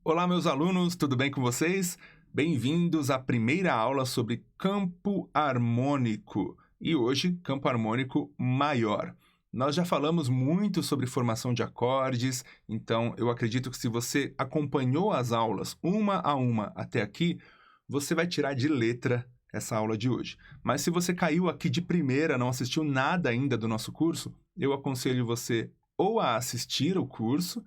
Olá, meus alunos, tudo bem com vocês? Bem-vindos à primeira aula sobre campo harmônico e hoje, campo harmônico maior. Nós já falamos muito sobre formação de acordes, então eu acredito que se você acompanhou as aulas uma a uma até aqui, você vai tirar de letra essa aula de hoje. Mas se você caiu aqui de primeira, não assistiu nada ainda do nosso curso, eu aconselho você ou a assistir o curso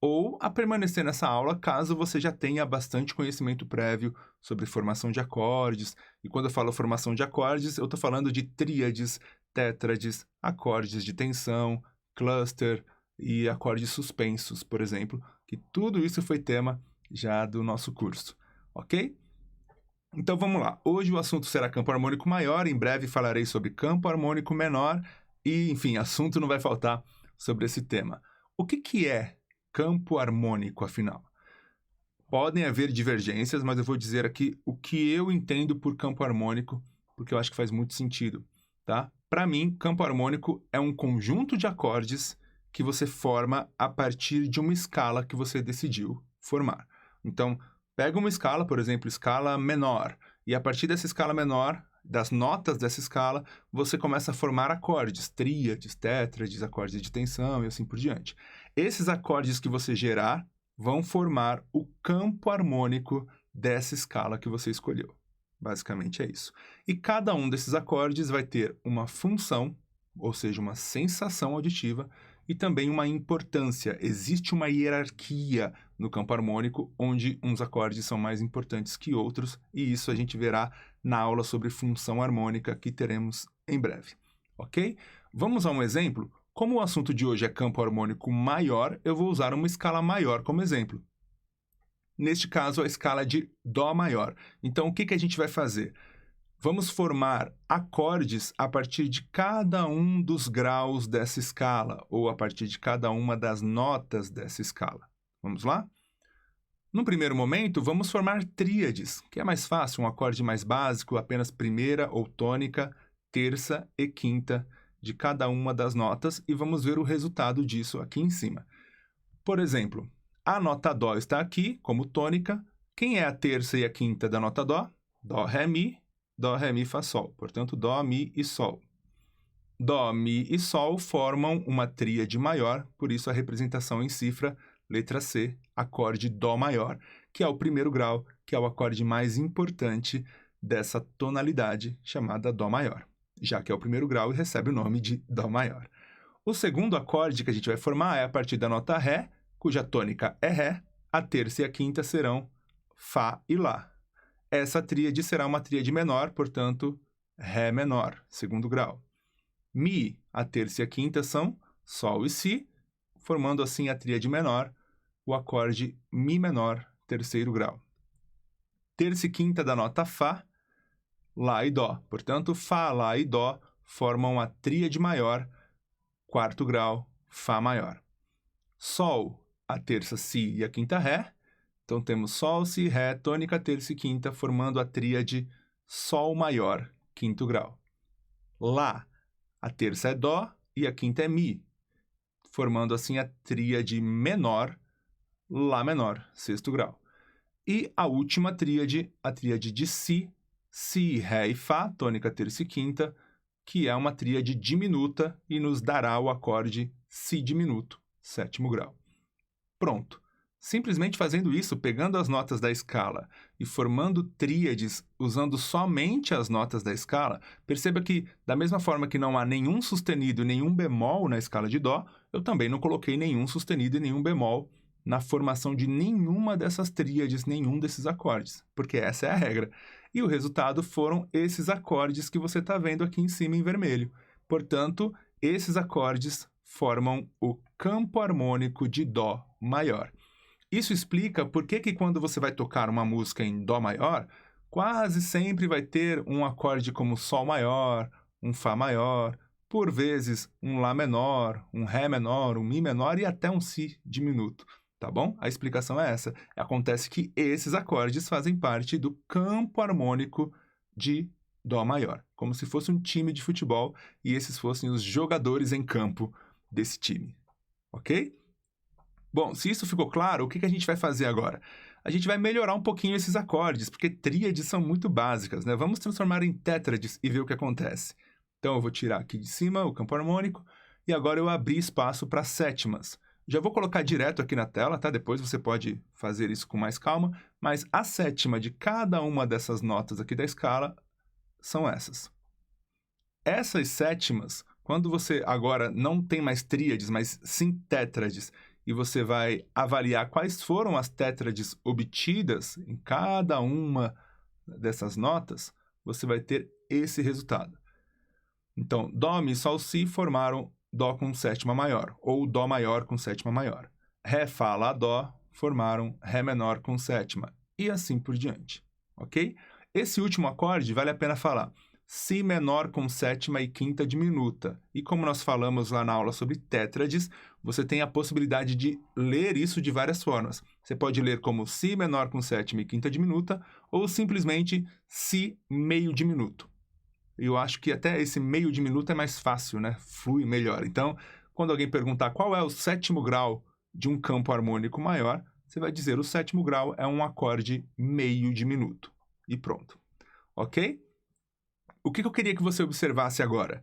ou a permanecer nessa aula caso você já tenha bastante conhecimento prévio sobre formação de acordes. E quando eu falo formação de acordes, eu estou falando de tríades, tétrades, acordes de tensão, cluster e acordes suspensos, por exemplo, que tudo isso foi tema já do nosso curso, ok? Então vamos lá. Hoje o assunto será campo harmônico maior, em breve falarei sobre campo harmônico menor e, enfim, assunto não vai faltar sobre esse tema. O que é campo harmônico, afinal? Podem haver divergências, mas eu vou dizer aqui o que eu entendo por campo harmônico, porque eu acho que faz muito sentido, tá? Para mim, campo harmônico é um conjunto de acordes que você forma a partir de uma escala que você decidiu formar. Então, pega uma escala, por exemplo, escala menor, e a partir dessa escala menor, das notas dessa escala, você começa a formar acordes, tríades, tétrades, acordes de tensão e assim por diante. Esses acordes que você gerar vão formar o campo harmônico dessa escala que você escolheu. Basicamente é isso. E cada um desses acordes vai ter uma função, ou seja, uma sensação auditiva, e também uma importância. Existe uma hierarquia no campo harmônico, onde uns acordes são mais importantes que outros, e isso a gente verá na aula sobre função harmônica que teremos em breve. Ok? Vamos a um exemplo? Como o assunto de hoje é campo harmônico maior, eu vou usar uma escala maior como exemplo. Neste caso, a escala de Dó maior. Então, o que a gente vai fazer? Vamos formar acordes a partir de cada um dos graus dessa escala, ou a partir de cada uma das notas dessa escala. Vamos lá? No primeiro momento, vamos formar tríades, que é mais fácil, um acorde mais básico, apenas primeira ou tônica, terça e quinta de cada uma das notas, e vamos ver o resultado disso aqui em cima. Por exemplo, a nota Dó está aqui como tônica. Quem é a terça e a quinta da nota Dó? Dó, Ré, Mi, Fá, Sol. Portanto, Dó, Mi e Sol. Dó, Mi e Sol formam uma tríade maior, por isso a representação em cifra, letra C, acorde Dó maior, que é o primeiro grau, que é o acorde mais importante dessa tonalidade chamada Dó maior, já que é o primeiro grau e recebe o nome de Dó maior. O segundo acorde que a gente vai formar é a partir da nota Ré, cuja tônica é Ré, a terça e a quinta serão Fá e Lá. Essa tríade será uma tríade menor, portanto, Ré menor, segundo grau. Mi, a terça e a quinta são Sol e Si, formando assim a tríade menor, o acorde Mi menor, terceiro grau. Terça e quinta da nota Fá, Lá e Dó. Portanto, Fá, Lá e Dó formam a tríade maior, quarto grau, Fá maior. Sol, a terça, Si e a quinta, Ré. Então, temos Sol, Si, Ré, tônica, terça e quinta, formando a tríade Sol maior, quinto grau. Lá, a terça é Dó e a quinta é Mi, formando assim a tríade menor, Lá menor, sexto grau. E a última tríade, a tríade de Si, Si, Ré e Fá, tônica, terça e quinta, que é uma tríade diminuta e nos dará o acorde Si diminuto, sétimo grau. Pronto. Simplesmente fazendo isso, pegando as notas da escala e formando tríades usando somente as notas da escala, perceba que, da mesma forma que não há nenhum sustenido e nenhum bemol na escala de Dó, eu também não coloquei nenhum sustenido e nenhum bemol na formação de nenhuma dessas tríades, nenhum desses acordes, porque essa é a regra. E o resultado foram esses acordes que você está vendo aqui em cima em vermelho. Portanto, esses acordes formam o campo harmônico de Dó maior. Isso explica por que quando você vai tocar uma música em Dó maior, quase sempre vai ter um acorde como Sol maior, um Fá maior, por vezes um Lá menor, um Ré menor, um Mi menor e até um Si diminuto, tá bom? A explicação é essa. Acontece que esses acordes fazem parte do campo harmônico de Dó maior, como se fosse um time de futebol e esses fossem os jogadores em campo desse time, ok? Bom, se isso ficou claro, o que a gente vai fazer agora? A gente vai melhorar um pouquinho esses acordes, porque tríades são muito básicas, né? Vamos transformar em tétrades e ver o que acontece. Então, eu vou tirar aqui de cima o campo harmônico e agora eu abri espaço para sétimas. Já vou colocar direto aqui na tela, tá? Depois você pode fazer isso com mais calma, mas a sétima de cada uma dessas notas aqui da escala são essas. Essas sétimas, quando você agora não tem mais tríades, mas sim tétrades, e você vai avaliar quais foram as tétrades obtidas em cada uma dessas notas, você vai ter esse resultado. Então, Dó, Mi, Sol, Si formaram Dó com sétima maior, ou Dó maior com sétima maior. Ré, Fá, Lá, Dó formaram Ré menor com sétima, e assim por diante, ok? Esse último acorde vale a pena falar. Si menor com sétima e quinta diminuta. E como nós falamos lá na aula sobre tétrades, você tem a possibilidade de ler isso de várias formas. Você pode ler como Si menor com sétima e quinta diminuta, ou simplesmente Si meio diminuto. Eu acho que até esse meio diminuto é mais fácil, né? Flui melhor. Então, quando alguém perguntar qual é o sétimo grau de um campo harmônico maior, você vai dizer o sétimo grau é um acorde meio diminuto. E pronto. Ok? O que eu queria que você observasse agora?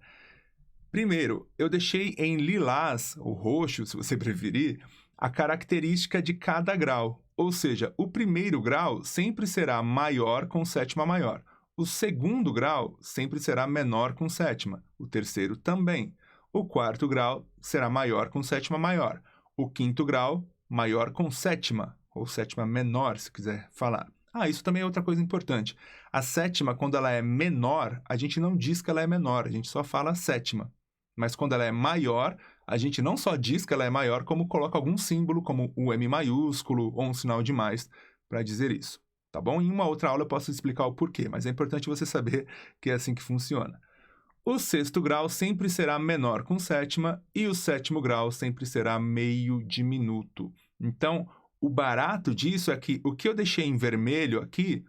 Primeiro, eu deixei em lilás, ou roxo, se você preferir, a característica de cada grau. Ou seja, o primeiro grau sempre será maior com sétima maior. O segundo grau sempre será menor com sétima. O terceiro também. O quarto grau será maior com sétima maior. O quinto grau, maior com sétima, ou sétima menor, se quiser falar. Isso também é outra coisa importante. A sétima, quando ela é menor, a gente não diz que ela é menor, a gente só fala sétima. Mas quando ela é maior, a gente não só diz que ela é maior, como coloca algum símbolo, como o M maiúsculo ou um sinal de mais, para dizer isso. Tá bom? Em uma outra aula eu posso explicar o porquê, mas é importante você saber que é assim que funciona. O sexto grau sempre será menor com sétima e o sétimo grau sempre será meio diminuto. Então, o barato disso é que o que eu deixei em vermelho aqui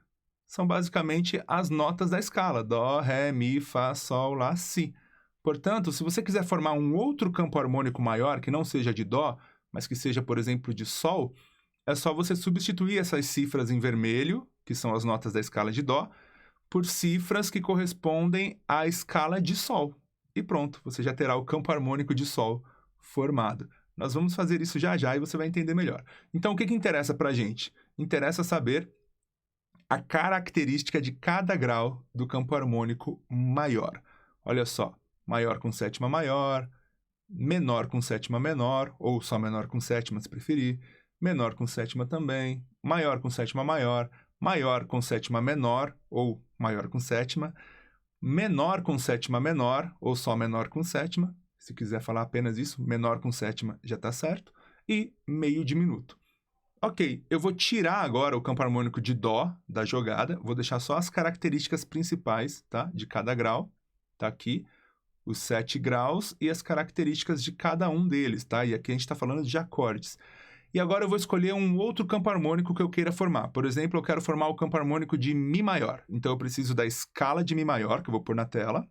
são basicamente as notas da escala. Dó, Ré, Mi, Fá, Sol, Lá, Si. Portanto, se você quiser formar um outro campo harmônico maior, que não seja de Dó, mas que seja, por exemplo, de Sol, é só você substituir essas cifras em vermelho, que são as notas da escala de Dó, por cifras que correspondem à escala de Sol. E pronto, você já terá o campo harmônico de Sol formado. Nós vamos fazer isso já já e você vai entender melhor. Então, o que interessa para a gente? Interessa saber a característica de cada grau do campo harmônico maior. Olha só, maior com sétima maior, menor com sétima menor, ou só menor com sétima se preferir, menor com sétima também, maior com sétima maior, maior com sétima menor, ou maior com sétima, menor com sétima menor, ou só menor com sétima, se quiser falar apenas isso, menor com sétima já está certo, e meio diminuto. Ok, eu vou tirar agora o campo harmônico de Dó da jogada, vou deixar só as características principais, tá, de cada grau, tá aqui, os 7 graus e as características de cada um deles, tá? E aqui a gente está falando de acordes. E agora eu vou escolher um outro campo harmônico que eu queira formar. Por exemplo, eu quero formar o campo harmônico de Mi maior. Então, eu preciso da escala de Mi maior, que eu vou pôr na tela.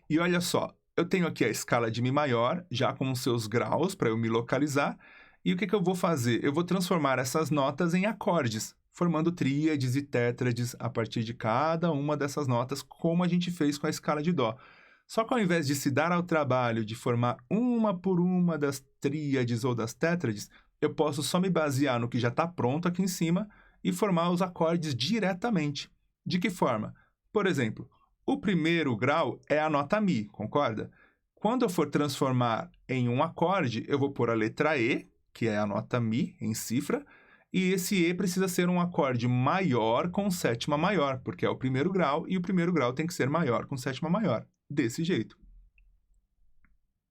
E olha só, eu tenho aqui a escala de Mi maior, já com os seus graus, para eu me localizar. E o que eu vou fazer? Eu vou transformar essas notas em acordes, formando tríades e tétrades a partir de cada uma dessas notas, como a gente fez com a escala de Dó. Só que ao invés de se dar ao trabalho de formar uma por uma das tríades ou das tétrades, eu posso só me basear no que já está pronto aqui em cima e formar os acordes diretamente. De que forma? Por exemplo, o primeiro grau é a nota Mi, concorda? Quando eu for transformar em um acorde, eu vou pôr a letra E, que é a nota Mi em cifra, e esse E precisa ser um acorde maior com sétima maior, porque é o primeiro grau, e o primeiro grau tem que ser maior com sétima maior. Desse jeito.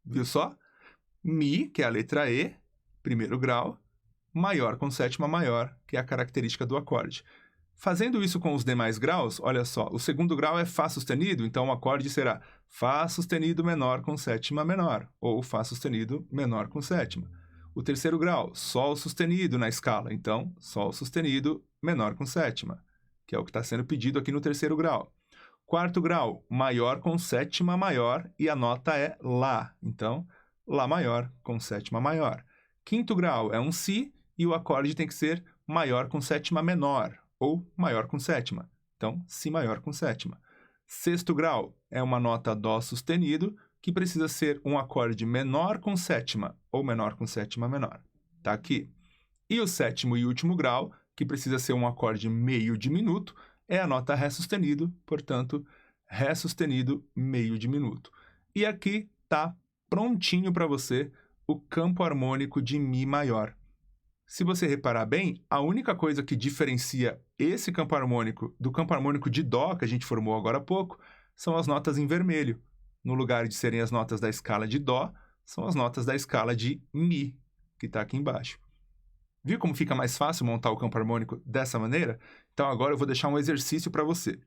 Viu só? Mi, que é a letra E, primeiro grau, maior com sétima maior, que é a característica do acorde. Fazendo isso com os demais graus, olha só, o segundo grau é Fá sustenido, então o acorde será Fá sustenido menor com sétima menor, ou Fá sustenido menor com sétima. O terceiro grau, Sol sustenido na escala, então Sol sustenido menor com sétima, que é o que está sendo pedido aqui no terceiro grau. Quarto grau, maior com sétima maior, e a nota é Lá, então Lá maior com sétima maior. Quinto grau é um Si e o acorde tem que ser maior com sétima menor ou maior com sétima. Então, Si maior com sétima. Sexto grau é uma nota Dó sustenido que precisa ser um acorde menor com sétima ou menor com sétima menor. Tá aqui. E o sétimo e último grau, que precisa ser um acorde meio diminuto, é a nota Ré sustenido, portanto, Ré sustenido meio diminuto. E aqui tá prontinho para você o campo harmônico de Mi maior. Se você reparar bem, a única coisa que diferencia esse campo harmônico do campo harmônico de Dó, que a gente formou agora há pouco, são as notas em vermelho. No lugar de serem as notas da escala de Dó, são as notas da escala de Mi, que está aqui embaixo. Viu como fica mais fácil montar o campo harmônico dessa maneira? Então agora eu vou deixar um exercício para você.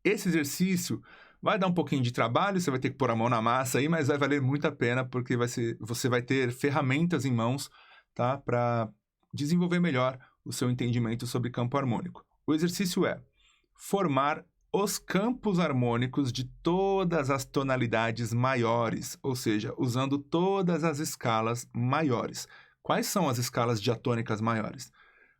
Esse exercício vai dar um pouquinho de trabalho, você vai ter que pôr a mão na massa aí, mas vai valer muito a pena, porque você vai ter ferramentas em mãos, tá, para desenvolver melhor o seu entendimento sobre campo harmônico. O exercício é formar os campos harmônicos de todas as tonalidades maiores, ou seja, usando todas as escalas maiores. Quais são as escalas diatônicas maiores?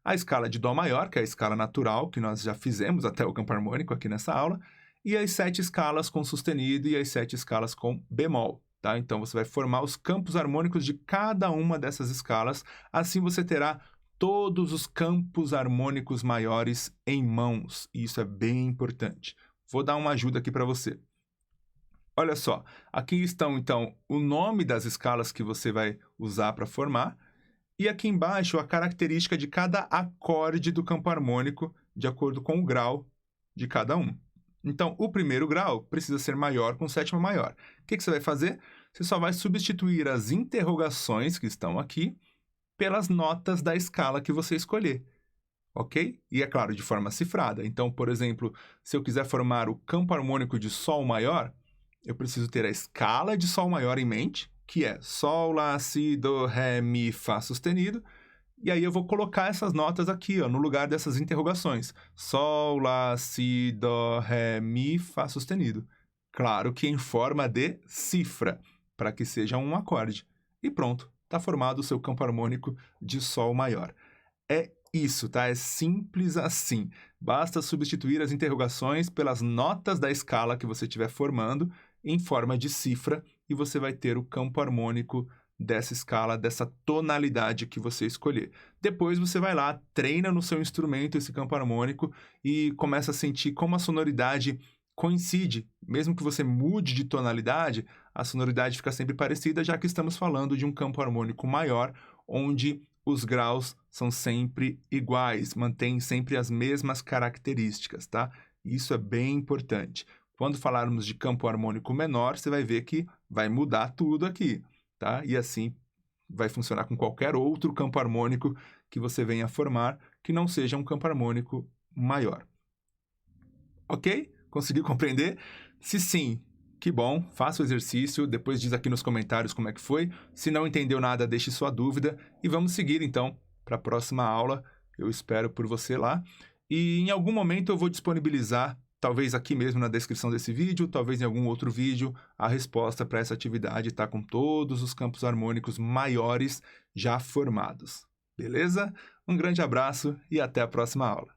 A escala de Dó maior, que é a escala natural, que nós já fizemos até o campo harmônico aqui nessa aula, e as 7 escalas com sustenido e as 7 escalas com bemol. Tá? Então, você vai formar os campos harmônicos de cada uma dessas escalas, assim você terá todos os campos harmônicos maiores em mãos. E isso é bem importante. Vou dar uma ajuda aqui para você. Olha só, aqui estão, então, o nome das escalas que você vai usar para formar, e aqui embaixo a característica de cada acorde do campo harmônico, de acordo com o grau de cada um. Então, o primeiro grau precisa ser maior com sétima maior. O que você vai fazer? Você só vai substituir as interrogações que estão aqui pelas notas da escala que você escolher, ok? E é claro, de forma cifrada. Então, por exemplo, se eu quiser formar o campo harmônico de Sol maior, eu preciso ter a escala de Sol maior em mente, que é Sol, Lá, Si, Do, Ré, Mi, Fá sustenido, e aí eu vou colocar essas notas aqui, ó, no lugar dessas interrogações. Sol, Lá, Si, Dó, Ré, Mi, Fá sustenido. Claro que em forma de cifra, para que seja um acorde. E pronto, está formado o seu campo harmônico de Sol maior. É isso, tá? É simples assim. Basta substituir as interrogações pelas notas da escala que você estiver formando em forma de cifra e você vai ter o campo harmônico dessa escala, dessa tonalidade que você escolher. Depois você vai lá, treina no seu instrumento esse campo harmônico e começa a sentir como a sonoridade coincide. Mesmo que você mude de tonalidade, a sonoridade fica sempre parecida, já que estamos falando de um campo harmônico maior, onde os graus são sempre iguais, mantém sempre as mesmas características, tá? Isso é bem importante. Quando falarmos de campo harmônico menor, você vai ver que vai mudar tudo aqui, tá? E assim vai funcionar com qualquer outro campo harmônico que você venha formar, que não seja um campo harmônico maior. Ok? Conseguiu compreender? Se sim, que bom, faça o exercício, depois diz aqui nos comentários como é que foi. Se não entendeu nada, deixe sua dúvida e vamos seguir então para a próxima aula. Eu espero por você lá. E em algum momento eu vou disponibilizar, talvez aqui mesmo na descrição desse vídeo, talvez em algum outro vídeo, a resposta para essa atividade, tá? Com todos os campos harmônicos maiores já formados. Beleza? Um grande abraço e até a próxima aula.